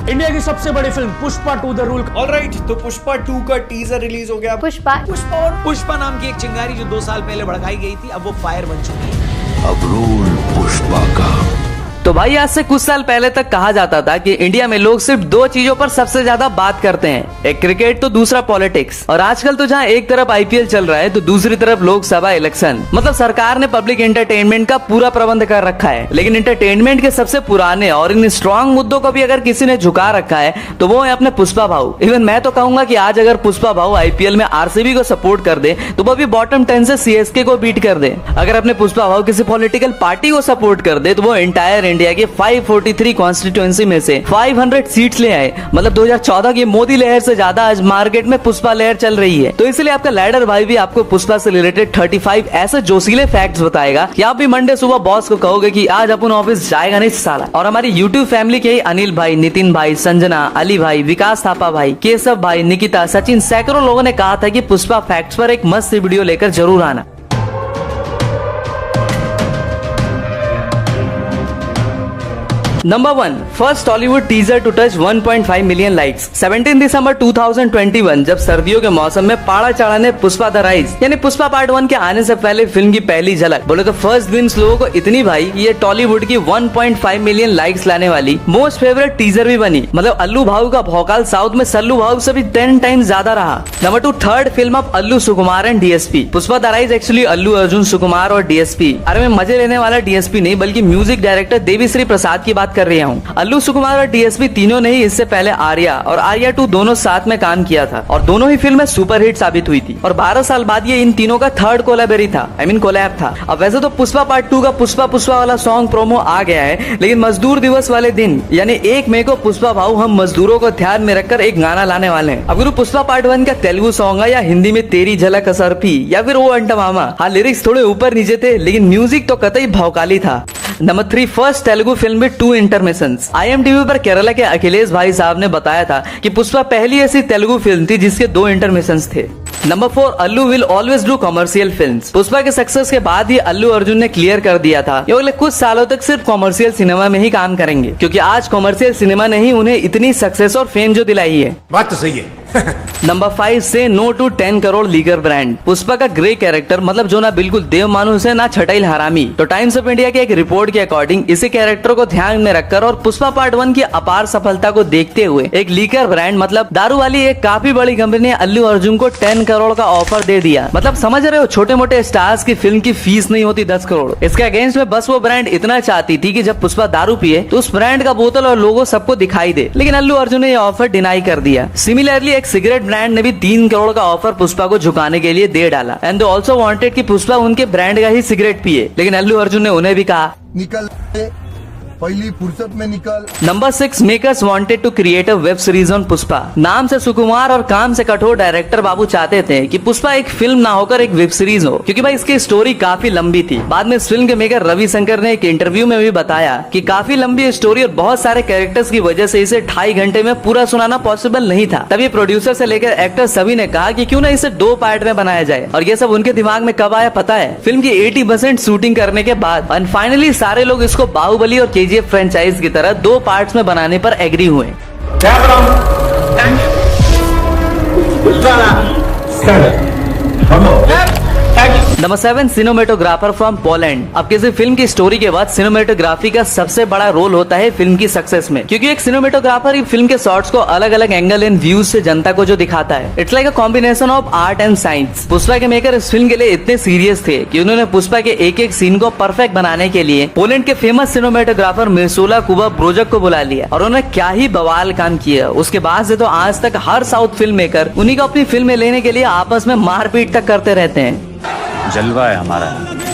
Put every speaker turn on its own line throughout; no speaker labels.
India की सबसे बड़ी film Pushpa 2 the rule.
Alright, तो पुष्पा 2 का टीजर रिलीज हो गया।
पुष्पा नाम की एक चिंगारी जो 2 साल पहले भड़काई गई थी, अब वो फायर बन चुकी है।
अब रूल पुष्पा का।
तो भाई आज से कुछ साल पहले तक कहा जाता था कि इंडिया में लोग सिर्फ 2 चीजों पर सबसे ज्यादा बात करते हैं, एक क्रिकेट तो दूसरा पॉलिटिक्स। और आजकल तो जहां एक तरफ आईपीएल चल रहा है तो दूसरी तरफ लोकसभा इलेक्शन। मतलब सरकार ने पब्लिक एंटरटेनमेंट का पूरा प्रबंध कर रखा है। लेकिन एंटरटेनमेंट के सबसे पुराने और इन स्ट्रॉन्ग मुद्दों को भी अगर किसी ने झुका रखा है तो वो है अपने पुष्पा भाऊ। इवन मैं तो कहूंगा कि आज अगर पुष्पा भाऊ आईपीएल में आरसीबी को सपोर्ट कर दे तो वो भी बॉटम 10 से सीएसके को बीट कर दे। अगर अपने पुष्पा भाऊ किसी पॉलिटिकल पार्टी को सपोर्ट कर दे तो वो एंटायर इंडिया के 543 कॉन्स्टिट्यूएंसी में से 500 सीट्स ले आए। मतलब 2014 की मोदी लहर से ज्यादा आज मार्केट में पुष्पा लहर चल रही है। तो इसलिए आपका लैडर भाई भी आपको पुष्पा से रिलेटेड 35 ऐसे जोशीले फैक्ट्स बताएगा कि आप भी मंडे सुबह बॉस को कहोगे कि आज अपन ऑफिस जाएगा नहीं साला। और हमारी यूट्यूब फैमिली के अनिल भाई, नितिन भाई, संजना, अली भाई, विकास थापा भाई, केशव भाई, निकिता, सचिन, सैकड़ों लोगों ने कहा था कि पुष्पा फैक्ट्स पर एक मस्त वीडियो लेकर जरूर आना। Number 1, first Tollywood teaser to touch 1.5 million likes. 17 दिसंबर 2021 जब सर्दियों के मौसम में पाड़ा चाड़ा ने पुष्पा द राइज यानी पुष्पा पार्ट 1 के आने से पहले फिल्म की पहली झलक बोले तो फर्स्ट ग्लिम्स लोगों को इतनी भाई ये टॉलीवुड की 1.5 मिलियन लाइक्स लाने वाली मोस्ट फेवरेट टीजर भी बनी। मतलब अल्लू भाऊ का भौकाल साउथ में सल्लू भाऊ से भी 10 टाइम्स ज्यादा रहा। Number 2, third film of Allu Sukumar and DSP. Pushpa the rise actually Allu Arjun, Sukumar और डीएसपी। अरे मैं मजे लेने वाला डीएसपी नहीं बल्कि म्यूजिक डायरेक्टर देवीश्री प्रसाद की बात कर रही हूँ। अल्लू सुकुमार और डीएसपी तीनों ने ही इससे पहले आर्या और आर्या 2 दोनों साथ में काम किया था और दोनों ही फिल्में सुपरहिट साबित हुई थी। और 12 साल बाद ये इन तीनों का थर्ड कोलैबोरेट था, कोलैब था। अब वैसे तो पुष्पा पार्ट 2 का पुष्पा पुष्पा वाला सॉन्ग प्रोमो आ गया है, लेकिन मजदूर दिवस वाले दिन यानी 1 मई को पुष्पा भाऊ हम मजदूरों को ध्यान में रखकर एक गाना लाने वाले हैं। अब पुष्पा पार्ट 1 का तेलुगु सॉन्ग है या हिंदी में तेरी झलक असरफी या फिर वो अंटा मामा। हाँ, लिरिक्स थोड़े ऊपर नीचे थे लेकिन म्यूजिक तो कतई भौकाली था। नंबर 3, फर्स्ट तेलुगु फिल्म में 2 इंटरमिशंस। IMDb पर केरला के अखिलेश भाई साहब ने बताया था कि पुष्पा पहली ऐसी तेलुगु फिल्म थी जिसके 2 इंटरमिशंस थे। Number 4, Allu will always do commercial films. Pushpa के सक्सेस के बाद ही अल्लू अर्जुन ने क्लियर कर दिया था ये अगले कुछ सालों तक सिर्फ कमर्शियल सिनेमा में ही काम करेंगे, क्योंकि आज कमर्शियल सिनेमा ने ही उन्हें इतनी सक्सेस और फेम जो दिलाई है।
बात तो सही है।
Number 5, say no to 10 crore Liger brand. Pushpa का ग्रे कैरेक्टर मतलब जो ना बिल्कुल देव मानुस है ना छटाइल हरामी। तो टाइम्स ऑफ इंडिया के एक रिपोर्ट के अकॉर्डिंग इसी कैरेक्टर को ध्यान में रखकर और पुष्पा पार्ट 1 की अपार सफलता को देखते हुए एक लीकर ब्रांड मतलब दारू वाली एक काफी बड़ी कंपनी ने अल्लू अर्जुन को 10 करोड़ का ऑफर दे दिया। मतलब समझ रहे हो, छोटे मोटे स्टार्स की फिल्म की फीस नहीं होती 10 करोड़। इसके अगेंस्ट में बस वो ब्रांड इतना चाहती थी कि जब पुष्पा दारू पिए तो उस ब्रांड का बोतल और लोगो सबको दिखाई दे, लेकिन अल्लू अर्जुन ने ये ऑफर डिनाई कर दिया। सिमिलरली एक सिगरेट ब्रांड ने भी 3 करोड़ का ऑफर पुष्पा को झुकाने के लिए दे डाला एंड दे ऑल्सो वांटेड कि पुष्पा उनके ब्रांड का ही सिगरेट पिए, लेकिन अल्लू अर्जुन ने उन्हें भी कहा
निकल पहली फुर्सत में निकल।
Number 6, makers wanted to create a web series on Pushpa. नाम से सुकुमार और काम से कठोर डायरेक्टर बाबू चाहते थे कि पुष्पा एक फिल्म ना होकर एक वेब सीरीज हो, क्योंकि भाई इसकी स्टोरी काफी लंबी थी। बाद में इस फिल्म के मेकर रवि शंकर ने एक इंटरव्यू में भी बताया कि काफी लंबी स्टोरी और बहुत सारे कैरेक्टर्स की वजह से इसे 2.5 घंटे में पूरा सुनाना पॉसिबल नहीं था। तभी प्रोड्यूसर से लेकर एक्टर सभी ने कहा कि क्यों ना इसे 2 पार्ट में बनाया जाए। और ये सब उनके दिमाग में कब आया पता है? फिल्म की 80% शूटिंग करने के बाद। एंड फाइनली सारे लोग इसको बाहुबली और KGF फ्रेंचाइज की तरह 2 पार्ट्स में बनाने पर एग्री हुए। Number 7, cinematographer from Poland. अब किसी फिल्म की स्टोरी के बाद सिनेमेटोग्राफी का सबसे बड़ा रोल होता है फिल्म की सक्सेस में, क्योंकि एक सिनेमेटोग्राफर फिल्म के शॉट्स को अलग अलग एंगल एंड व्यूज से जनता को जो दिखाता है, it's like a combination of art and science. Pushpa के मेकर इस फिल्म के लिए इतने सीरियस थे कि उन्होंने पुष्पा के एक एक सीन को परफेक्ट बनाने के लिए पोलैंड के फेमस सिनेमेटोग्राफर मिर्सुला कुबा ब्रोजक को बुला लिया और उन्होंने क्या ही बवाल काम किया। उसके बाद से तो आज तक हर साउथ फिल्म मेकर उन्हीं को अपनी फिल्म में लेने के लिए आपस में मारपीट तक करते रहते हैं।
जलवा है हमारा।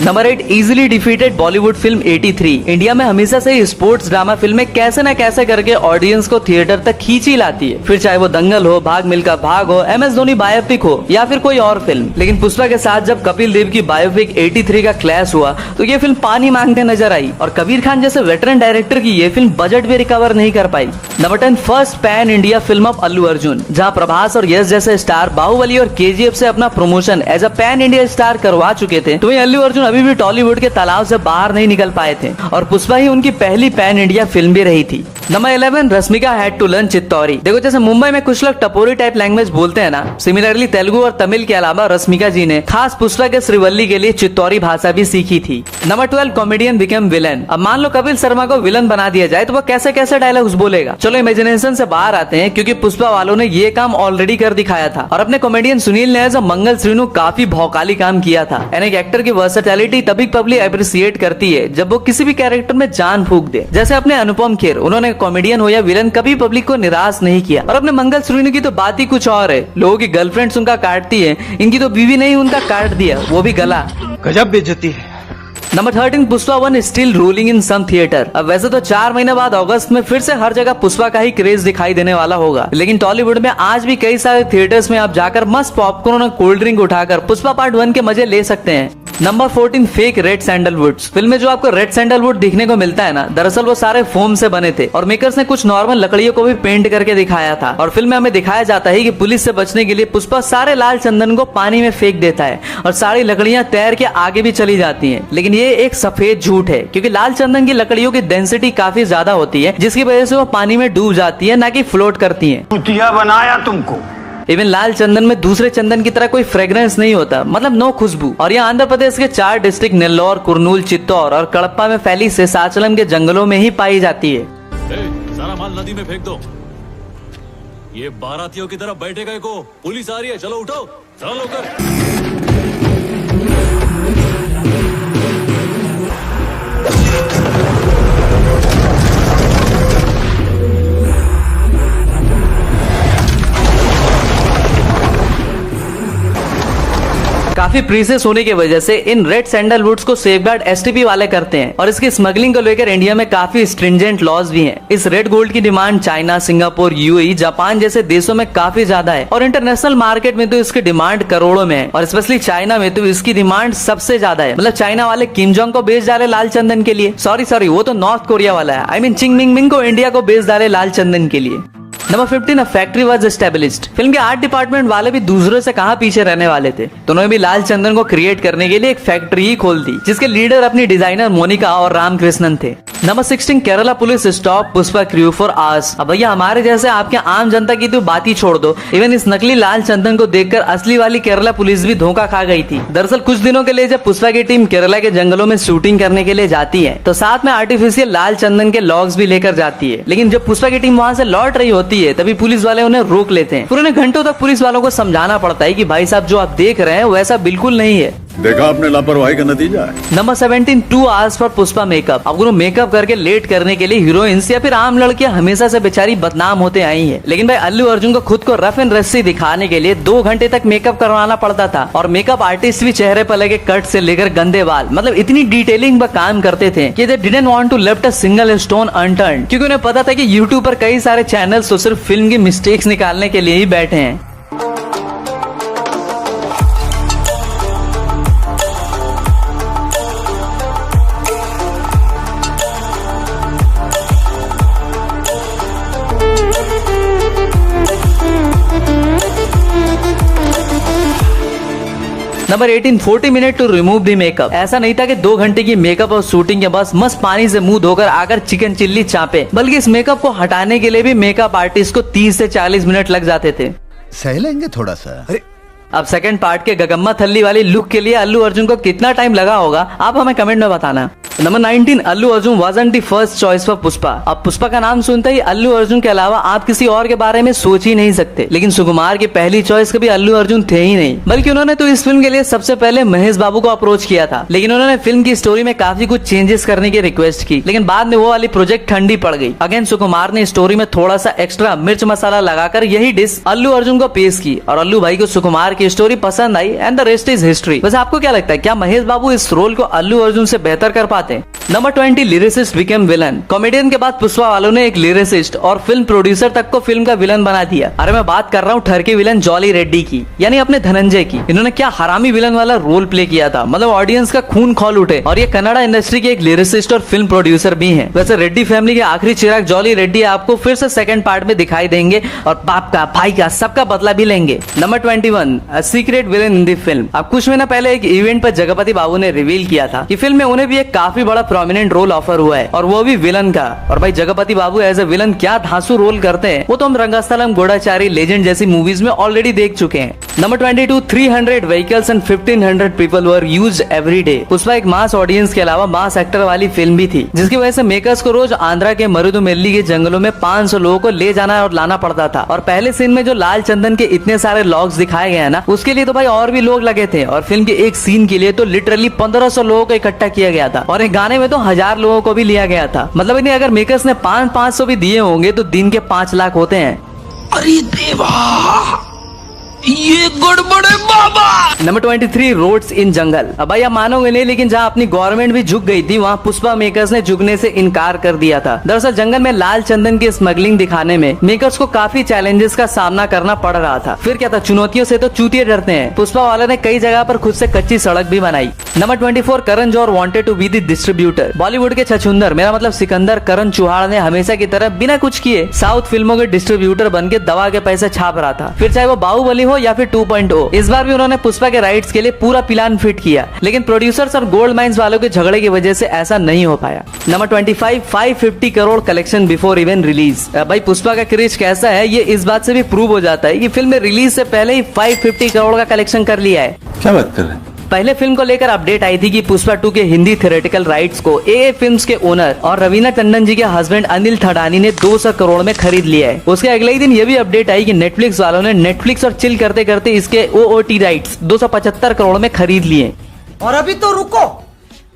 Number 8, easily defeated Bollywood film 83। India में हमेशा से ही स्पोर्ट्स ड्रामा फिल्में कैसे न कैसे करके ऑडियंस को थिएटर तक खींच ही लाती है, फिर चाहे वो दंगल हो, भाग मिल्खा भाग हो, MS धोनी बायोपिक हो या फिर कोई और फिल्म। लेकिन पुष्पा के साथ जब कपिल देव की बायोपिक 83 का क्लैश हुआ तो ये फिल्म पानी मांगते नजर आई और कबीर खान जैसे वेटरन डायरेक्टर की ये फिल्म बजट भी रिकवर नहीं कर पाई। Number 10, first pan India film of Allu Arjun, जहाँ प्रभास और यश जैसे स्टार बाहुबली और KGF से अपना promotion as a pan India star करवा चुके थे, तो अल्लू अर्जुन अभी भी टॉलीवुड के तालाब से बाहर नहीं निकल पाए थे और पुष्पा ही उनकी पहली पैन इंडिया फिल्म भी रही थी। Number 11, Rashmika had to learn Chittoori. देखो जैसे मुंबई में कुछ लोग टपोरी टाइप लैंग्वेज बोलते हैं ना, सिमिलरली तेलुगु और तमिल के अलावा रश्मिका जी ने खास पुष्पा के श्रीवल्ली के लिए चित्तौरी भाषा भी सीखी थी। Number 12, comedian become villain. अब मान लो कपिल शर्मा को विलन बना दिया जाए तो वो कैसे कैसे डायलॉग्स बोलेगा। चलो इमेजिनेशन से बाहर आते हैं, क्योंकि पुष्पा वालों ने ये काम ऑलरेडी कर दिखाया था और अपने कॉमेडियन सुनील ने एज मंगल श्रीनु काफी भौकाली काम किया था। यानी एक एक्टर की वर्सेटैलिटी तभी पब्लिक अप्रिशिएट करती है जब वो किसी भी कैरेक्टर में जान फूंक दे। जैसे अपने अनुपम खेर, उन्होंने कॉमेडियन हो या विलन कभी पब्लिक को निराश नहीं किया। और अपने मंगल श्रीनु की तो बात ही कुछ और है, लोगों की गर्लफ्रेंड्स उनका काटती है, इनकी तो बीवी नहीं उनका काट दिया, वो भी गला।
गजब बेइज्जती है।
Number 13, Pushpa 1 still ruling in some theatre. अब वैसे तो 4 महीने बाद अगस्त में फिर से हर जगह पुष्पा का ही क्रेज दिखाई देने वाला होगा, लेकिन टॉलीवुड में आज भी कई सारे थिएटर्स में आप जाकर मस्त पॉपकॉर्न और कोल्ड ड्रिंक उठाकर पुष्पा पार्ट 1 के मजे ले सकते हैं। Number 14, fake red sandalwoods. Film में जो आपको रेड सैंडलवुड दिखने को मिलता है ना, दरअसल वो सारे फोम से बने थे और मेकर्स ने कुछ नॉर्मल लकड़ियों को भी पेंट करके दिखाया था। और फिल्म में हमें दिखाया जाता है कि पुलिस से बचने के लिए पुष्पा सारे लाल चंदन को पानी में फेंक देता है और सारी लकड़ियां तैर के आगे भी चली जाती हैं। लेकिन ये एक सफेद झूठ है, क्योंकि लाल चंदन की लकड़ियों की डेंसिटी काफी ज्यादा होती है, जिसकी वजह से वो पानी में डूब जाती है, ना कि फ्लोट करती है।
कुतिया बनाया तुमको।
इवन लाल चंदन में दूसरे चंदन की तरह कोई फ्रेग्रेंस नहीं होता, मतलब नो खुशबू। और यह आंध्र प्रदेश के 4 डिस्ट्रिक्ट नेल्लोर, कुर्नूल, चित्तौर और कड़प्पा में फैली शेषाचलम के जंगलों में ही पाई जाती है।
सारा माल नदी में फेंक दो। ये बारातियों की तरफ बैठेगा को, पुलिस आ रही है, चलो उठो, चलो लोग।
काफी प्रीसियस होने की वजह से इन रेड सैंडलवुड्स को सेफगार्ड एसटीपी वाले करते हैं और इसकी स्मगलिंग को लेकर इंडिया में काफी स्ट्रिंजेंट लॉज भी हैं। इस रेड गोल्ड की demand China, Singapore, UAE, Japan जैसे देशों में काफी ज्यादा है और इंटरनेशनल मार्केट में तो इसकी डिमांड करोड़ों में है। और स्पेशली चाइना में तो इसकी डिमांड सबसे ज्यादा है। मतलब चाइना वाले किम जोंग को बेच डाले लाल चंदन के लिए, सॉरी वो तो नॉर्थ कोरिया वाला है, I mean Ching Ming Ming को इंडिया को बेच डाले लाल चंदन के लिए। Number 15, factory was established. Film के आर्ट डिपार्टमेंट वाले भी दूसरों से कहां पीछे रहने वाले थे, तो उन्होंने भी लाल चंदन को क्रिएट करने के लिए एक फैक्ट्री ही खोल दी, जिसके लीडर अपनी डिजाइनर मोनिका और रामकृष्णन थे। Number 16, Kerala police stop Pushpa crew for hours. अब भैया हमारे जैसे आपके आम जनता की तो बात ही छोड़ दो, इवन इस नकली लाल चंदन को देखकर असली वाली केरला पुलिस भी धोखा खा गई थी। दरअसल कुछ दिनों के लिए जब पुष्पा की टीम केरला के जंगलों में शूटिंग करने के लिए जाती है, तो साथ में आर्टिफिशियल लाल चंदन के लॉग्स भी लेकर जाती है। लेकिन जब पुष्पा की टीम वहां से लौट रही होती है, तभी पुलिस वाले उन्हें रोक लेते हैं। फिर उन्हें घंटों तक पुलिस वालों को समझाना पड़ता है कि भाई साहब जो आप देख रहे हैं वैसा बिल्कुल नहीं है।
देखा आपने लापरवाही का नतीजा है।
Number 17, 2 hours for Pushpa makeup. अब उन्होंने मेकअप करके लेट करने के लिए हीरोइंस या फिर आम लड़कियां हमेशा से बेचारी बदनाम होते आई हैं। लेकिन भाई अल्लू अर्जुन को खुद को रफ एंड रस्सी दिखाने के लिए 2 घंटे तक मेकअप करवाना पड़ता था और मेकअप आर्टिस्ट भी चेहरे पर लगे कट से लेकर गंदे बाल, मतलब इतनी डिटेलिंग पर काम करते थे कि they didn't want to left a single stone unturned, क्योंकि उन्हें पता था कि यूट्यूब पर कई सारे चैनल्स तो सिर्फ फिल्म की मिस्टेक्स निकालने के लिए ही बैठे हैं। Number 18, 40 minute to remove the makeup. ऐसा नहीं था कि 2 घंटे की मेकअप और शूटिंग के बाद मस्त पानी से मुंह धोकर आकर चिकन चिल्ली चापे, बल्कि इस मेकअप को हटाने के लिए भी मेकअप आर्टिस्ट को 30 से 40 मिनट लग जाते थे।
सह लेंगे थोड़ा सा।
अब सेकंड पार्ट के गगम्मा थल्ली वाली लुक के लिए अल्लू अर्जुन को कितना टाइम लगा होगा, आप हमें कमेंट में बताना। Number 19, Allu Arjun wasn't the first choice for Pushpa. अब पुष्पा का नाम सुनते ही अल्लू अर्जुन के अलावा आप किसी और के बारे में सोच ही नहीं सकते, लेकिन सुकुमार की पहली चॉइस कभी अल्लू अर्जुन थे ही नहीं, बल्कि उन्होंने तो इस फिल्म के लिए सबसे पहले महेश बाबू को अप्रोच किया था। लेकिन उन्होंने फिल्म की स्टोरी में काफी कुछ चेंजेस करने की रिक्वेस्ट की, लेकिन बाद में वो वाली प्रोजेक्ट ठंडी पड़ गई। अगेन सुकुमार ने स्टोरी में थोड़ा सा एक्स्ट्रा मिर्च मसाला लगाकर यही डिश अल्लू अर्जुन को पेश की और अल्लू भाई को सुकुमार की स्टोरी पसंद आई and the rest is history. वैसे आपको क्या लगता है, क्या महेश बाबू इस रोल को अल्लू अर्जुन से बेहतर कर पाते? Number 20, lyricist became villain. Comedian के बाद पुष्पा वालों ने एक लिरिसिस्ट और फिल्म प्रोड्यूसर तक को फिल्म का विलन बना दिया। अरे मैं बात कर रहा हूँ ठरके विलन जॉली रेड्डी की, यानी अपने धनंजय की। इन्होंने क्या हरामी विलन वाला रोल प्ले किया था, मतलब ऑडियंस का खून खौल उठे। और ये कन्नड़ा इंडस्ट्री के एक लिरिसिस्ट और फिल्म प्रोड्यूसर भी हैं। वैसे रेड्डी फैमिली के आखिरी चिराग जॉली रेड्डी आपको फिर से सेकंड पार्ट में दिखाई देंगे और बाप का, भाई का, सबका बदला भी लेंगे। Number 21, secret villain in the film. अब कुछ महीना पहले एक इवेंट पर जगपति बाबू ने रिवील किया था कि फिल्म में उन्हें भी एक काफी बड़ा प्रोमिनेंट रोल ऑफर हुआ है और वो भी विलन का। और भाई जगपति बाबू एज ए विलन क्या धांसू रोल करते हैं वो तो हम रंगस्थलम, गोडाचारी, लेजेंड जैसी मूवीज में ऑलरेडी देख चुके हैं। Number 22, 300 vehicles and 1500 people were used every day. Pushpa एक मास ऑडियंस के अलावा मास एक्टर वाली फिल्म भी थी, जिसकी वजह से मेकर्स को रोज आंध्रा के मरुदुमेल्ली के जंगलों में 500 लोगों को ले जाना और लाना पड़ता था। और पहले सीन में जो लाल चंदन के इतने सारे लॉग्स दिखाए गए ना, उसके लिए तो भाई और भी लोग लगे थे। और फिल्म के एक सीन के लिए तो लिटरली 1500 लोगों को इकट्ठा किया गया था और एक गाने में तो 1000 लोगों को भी लिया गया था। मतलब इन्हें अगर मेकर्स ने 500 भी दिए होंगे तो दिन के 5 लाख होते हैं।
अरे देवा, ये गड़बड़ है बाबा।
नंबर 23, रोड्स इन जंगल। अब भाई आप मानोगे नहीं, लेकिन जहाँ अपनी गवर्नमेंट भी झुक गई थी वहाँ पुष्पा मेकर्स ने झुकने से इनकार कर दिया था। दरअसल जंगल में लाल चंदन की स्मगलिंग दिखाने में मेकर्स को काफी चैलेंजेस का सामना करना पड़ रहा था। फिर क्या था, चुनौतियों से तो चूतिए डरते हैं। पुष्पा वाला ने कई जगह पर खुद से कच्ची सड़क भी बनाई। Number 24, Karan Johar wanted to be the distributor. Bollywood के छछुंदर, मेरा मतलब सिकंदर करण चौहान ने हमेशा की तरह बिना कुछ किए साउथ फिल्मों के डिस्ट्रीब्यूटर बन के दवा के पैसे छाप रहा था। फिर चाहे वो बाहुबली हो या फिर 2.0, इस बार भी उन्होंने पुष्पा के राइट्स के लिए पूरा प्लान फिट किया, लेकिन प्रोड्यूसर्स और गोल्ड माइंस वालों के झगड़े की वजह से ऐसा नहीं हो पाया। Number 25, 550 crore collection before even release. भाई पुष्पा का क्रेज कैसा है ये इस बात से भी प्रूव हो जाता है कि फिल्म में रिलीज से पहले ही 550 करोड़ का कलेक्शन कर लिया है।
क्या बात कर रहे हैं?
पहले फिल्म को लेकर अपडेट आई थी कि पुष्पा 2 के हिंदी थिएट्रिकल राइट्स को AA फिल्म्स के ओनर और रवीना टंडन जी के हस्बैंड अनिल थडानी ने 200 करोड़ में खरीद लिया है। उसके अगले ही दिन ये भी अपडेट आई कि नेटफ्लिक्स वालों ने नेटफ्लिक्स और चिल करते करते इसके OOT राइट्स 275 करोड़ में खरीद लिए।
और अभी तो रुको,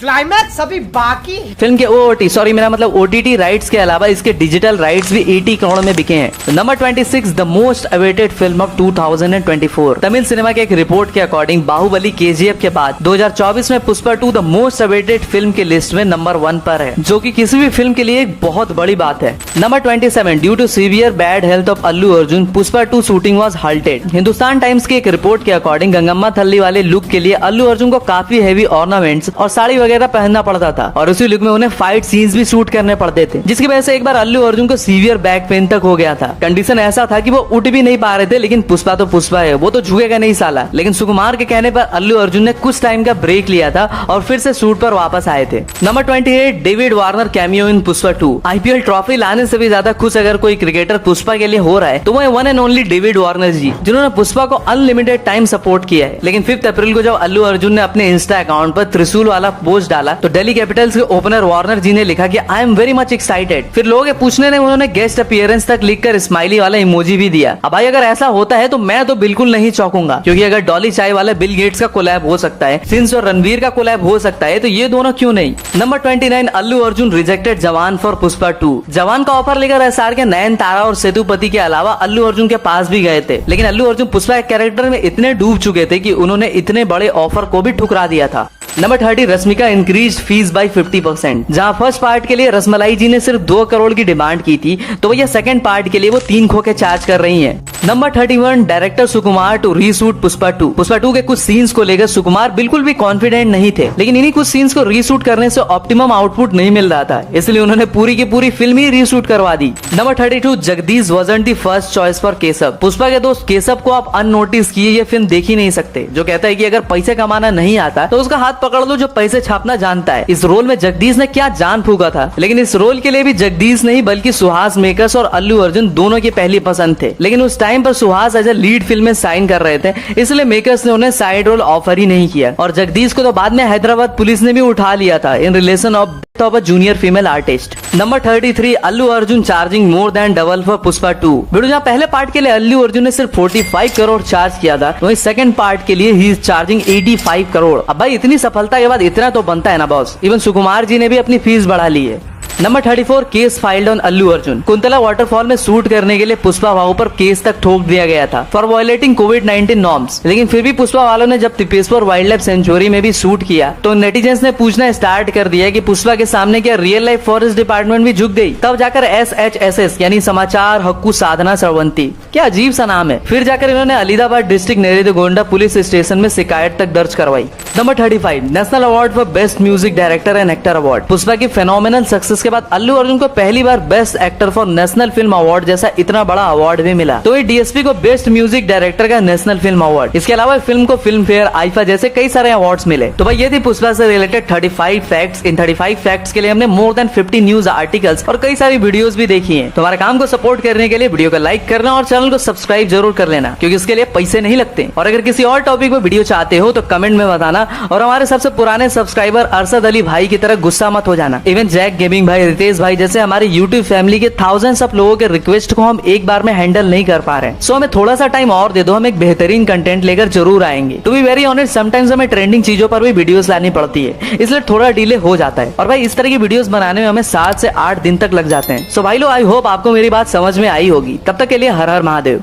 क्लाइमैक्स अभी बाकी।
फिल्म के OOT, सॉरी मेरा मतलब OTT राइट्स के अलावा इसके डिजिटल राइट्स भी 80 करोड़ में बिके हैं। Number 26, the most awaited film of 2024। Tamil cinema के एक रिपोर्ट के अकॉर्डिंग बाहुबली KGF के बाद 2024 में Pushpa 2 the most awaited film के लिस्ट में नंबर 1 पर है, जो कि किसी भी फिल्म के लिए एक बहुत बड़ी बात है। Number 27, due to severe bad health of Allu Arjun, Pushpa 2 shooting was halted. Hindustan Times की एक रिपोर्ट के अकॉर्डिंग गंगम्मा थल्ली वाले लुक के लिए अल्लू अर्जुन को काफी हेवी ऑर्नामेंट्स और साड़ी वगैरह पहनना पड़ता था और उसी लुक में उन्हें फाइट सीन्स भी शूट करने पड़ते थे, जिसकी वजह से एक बार अल्लू अर्जुन को सीवियर बैक पेन तक हो गया था। कंडीशन ऐसा था कि वो उठ भी नहीं पा रहे थे, लेकिन पुष्पा तो पुष्पा है, वो तो झुकेगा नहीं साला। लेकिन सुकुमार के कहने पर अल्लू अर्जुन ने कुछ टाइम का ब्रेक लिया था और फिर से शूट पर वापस आए थे। नंबर 28, डेविड वार्नर कैमियो इन पुष्पा 2। IPL ट्रॉफी लाने से भी ज्यादा खुश अगर कोई क्रिकेटर पुष्पा के लिए हो रहा है तो वो one and only David Warner ji, जिन्होंने पुष्पा को अनलिमिटेड टाइम सपोर्ट किया है। लेकिन 5 अप्रैल को जब अल्लू अर्जुन ने अपने इंस्टा अकाउंट पर त्रिशूल वाला पोस्ट डाला तो दिल्ली कैपिटल्स के ओपनर वार्नर जी ने लिखा कि I am very much excited. फिर लोगों के पूछने ने उन्होंने गेस्ट अपीयरेंस तक लिखकर स्माइली वाला इमोजी भी दिया। अब भाई अगर ऐसा होता है तो मैं तो बिल्कुल नहीं चौंकूंगा, क्योंकि अगर डॉली चाय वाला बिल गेट्स का कोलैब हो सकता है, सिंस और रणवीर का कोलैब हो सकता है, तो ये दोनों क्यों नहीं। नंबर 29, अल्लू अर्जुन रिजेक्टेड जवान फॉर पुष्पा 2। जवान का ऑफर लेकर SR के नयन तारा और सेतुपति के अलावा अल्लू अर्जुन के पास भी गए थे, लेकिन अल्लू अर्जुन पुष्पा के कैरेक्टर में इतने डूब चुके थे कि उन्होंने इतने बड़े ऑफर को भी ठुकरा दिया था। Number 30, Rashmika increase fees by 50%। जहां फर्स्ट पार्ट के लिए रसमलाई जी ने सिर्फ 2 करोड़ की डिमांड की थी, तो भैया सेकंड पार्ट के लिए वो 3 खो के चार्ज कर रही हैं। Number 31, director Sukumar to reshoot Pushpa 2। Pushpa 2 के कुछ सीन्स को लेकर सुकुमार बिल्कुल भी कॉन्फिडेंट नहीं थे, लेकिन इन्हीं कुछ सीन्स को रीशूट करने से ऑप्टिमम आउटपुट नहीं मिल रहा था, इसलिए उन्होंने पूरी की पूरी फिल्म ही रीशूट करवा दी। Number 32, Jagadeesh wasn't the first choice for Keshava. Pushpa के दोस्त केशव को आप अननोटिस किए ये फिल्म देख ही नहीं सकते, जो कहता है कि अगर पैसे कमाना नहीं आता तो उसका हाथ पकड़ लो जो पैसे छापना जानता है। इस रोल में जगदीश ने क्या जान फूका था, लेकिन इस रोल के लिए भी जगदीश नहीं बल्कि सुहास मेकर्स और अल्लू अर्जुन दोनों की पहली पसंद थे, लेकिन उस टाइम पर Suhas as a lead film में साइन कर रहे थे, इसलिए मेकर्स ने उन्हें साइड रोल ऑफर ही नहीं किया। और जगदीश को तो बाद में हैदराबाद पुलिस ने भी उठा लिया था in relation of death of a junior female artist. Number 33, Allu Arjun charging more than double for Pushpa 2। Video जहाँ पहले पार्ट के लिए अल्लू अर्जुन ने सिर्फ 45 करोड़ चार्ज किया था, वहीं सेकंड पार्ट के लिए ही इज चार्जिंग 85 करोड़। अब भाई इतनी सफलता के बाद इतना तो बनता है ना बॉस। इवन सुकुमार जी ने भी अपनी फीस बढ़ा ली है। Number 34, case filed on Allu Arjun. Kuntala waterfall में शूट करने के लिए पुष्पा भाऊ पर केस तक ठोक दिया गया था फॉर वायलेटिंग कोविड-19 नॉर्म्स, लेकिन फिर भी पुष्पा वालों ने जब तिपेश्वर वाइल्ड लाइफ सेंचुरी में भी शूट किया तो नेटिजन्स ने पूछना स्टार्ट कर दिया कि पुष्पा के सामने क्या रियल लाइफ फॉरेस्ट डिपार्टमेंट भी झुक गई। तब जाकर SHSS यानी समाचार हक्कू साधना सरवंती, क्या अजीब सा नाम है, फिर जाकर इन्होंने Adilabad district Neredigonda police station में शिकायत तक दर्ज करवाई। नंबर 35, national award for best music director and actor award. Pushpa की फेनोमिनल सक्सेस इसके बाद अल्लू अर्जुन को पहली बार best actor for national film award जैसा इतना बड़ा अवार्ड भी मिला। तो डीएसपी को बेस्ट म्यूजिक डायरेक्टर का नेशनल फिल्म अवार्ड। इसके अलावा फिल्म को फिल्म फेयर, आईफा जैसे कई सारे अवार्ड्स मिले। तो भाई ये थी पुष्पा से रिलेटेड 35 फैक्ट्स। इन 35 फैक्ट्स के लिए हमने मोर देन 50 न्यूज आर्टिकल्स और कई सारी वीडियोस भी देखी हैं। तुम्हारे काम को सपोर्ट करने के लिए वीडियो को लाइक करना और चैनल को सब्सक्राइब जरूर कर लेना, क्योंकि इसके लिए पैसे नहीं लगते। और अगर किसी और टॉपिक पे वीडियो चाहते हो तो कमेंट में बताना। और हमारे सबसे पुराने सब्सक्राइबर अरशद अली भाई की तरह गुस्सा मत हो जाना। इवन जैक गेमिंग भाई, रितेश भाई जैसे हमारे यूट्यूब फैमिली के थाउजेंड्स ऑफ लोगों के रिक्वेस्ट को हम एक बार में हैंडल नहीं कर पा रहे हैं। सो हमें थोड़ा सा टाइम और दे दो, हम एक बेहतरीन कंटेंट लेकर जरूर आएंगे। To be very honest, sometimes हमें ट्रेंडिंग चीजों पर भी वीडियोस लानी पड़ती है, इसलिए थोड़ा डिले हो जाता है। और भाई इस तरह की वीडियोस बनाने में हमें 7 से 8 दिन तक लग जाते हैं। सो भाई लो, आई होप आपको मेरी बात समझ में आई होगी। तब तक के लिए हर हर महादेव।